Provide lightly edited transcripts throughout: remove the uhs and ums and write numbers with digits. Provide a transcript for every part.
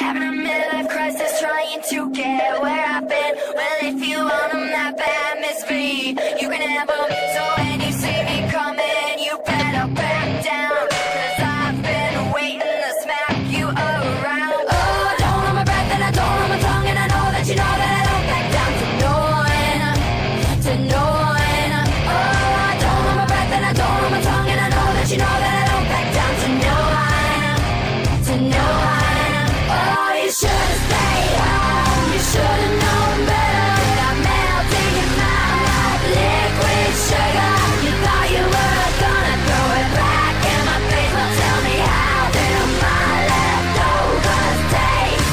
having a midlife crisis, trying to get where I've been. Well, if you want them that bad, Miss V, you can have them. So when you see me coming, you better back down, 'cause I've been waiting to smack you around. Oh, I don't hold my breath and I don't hold my tongue, and I know that you know that I don't back down to no one, to no one. Oh, I don't hold my breath and I don't hold my tongue, and I know that you know that I don't back down to no one, to no one. Oh, you should've stayed home, you should've known better. I'm melting your mouth like liquid sugar. You thought you were gonna throw it back in my face. Well, tell me how did my leftovers taste?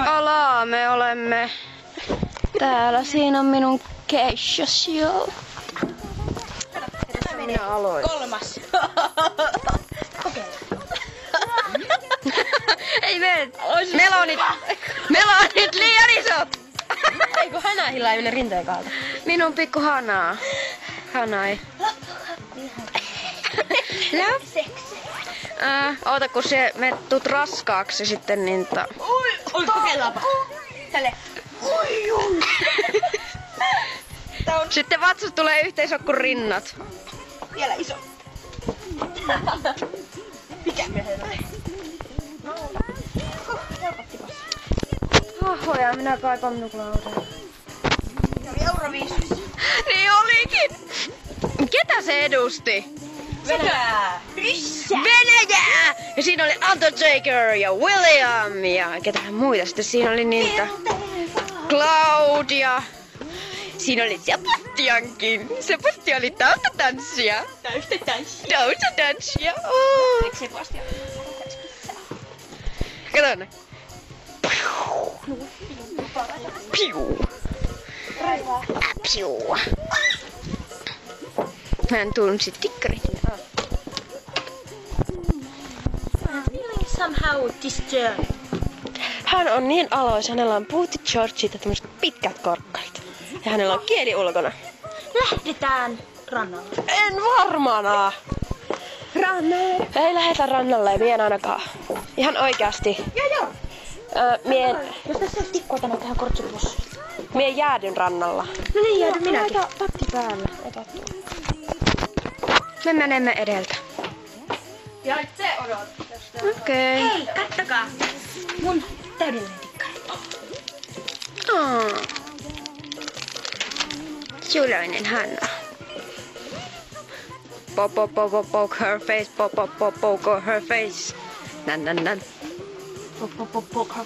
Alaa, me olemme täällä. Siinä on minun keissasi jo. Minä aloin. 3. Ei mene. Melonit liian isot. Eikö hänähillä ei mene rinteen kautta? Minun pikku Hanaa. Hanai. Oota, kun me tuut raskaaksi sitten niin Kokeillaanpa. Tälle. Sitten vatsasta tulee yhteisö kuin rinnat. Vielä iso. Mikä mehdellä? Ahoja, minä kaipaan minun Claudia. Euroviisuissa. Niin olikin! Ketä se edusti? Venäjää! Venäjää! Ja siinä oli Undertaker ja William ja ketähän muita. Sitten siinä oli niitä Claudia. Siinä oli Sebastiankin. Sebastian oli taustatanssia. Taustatanssia. Eikö Sebastian? Kato ne. Piu. Piu. Hän tunsi tikkarit. Somehow disturbed. Hän on niin alois, hänellä on booty shortsit ja tämmöiset pitkät korkkarit. Ja hänellä on kieli ulkona. Lähdetään rannalle. En varmana. Rannalle. Ei lähetä rannalle, mie en ainakaan. Ihan oikeasti. Joo. Jos tässä olisi tikkua tänne tähän kortsupussiin. Mie jäädyn rannalla. No niin, jäädyn minäkin. Laita patti päälle. Me menemme edeltä. Ja se odot. Okei. Hei, kattokaa. Mun täydellinen tikkari. Suloinen Hanna. Poke her face, poke her face. Nan. Poke her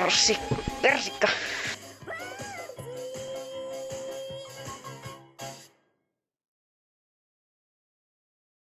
face. Persikka.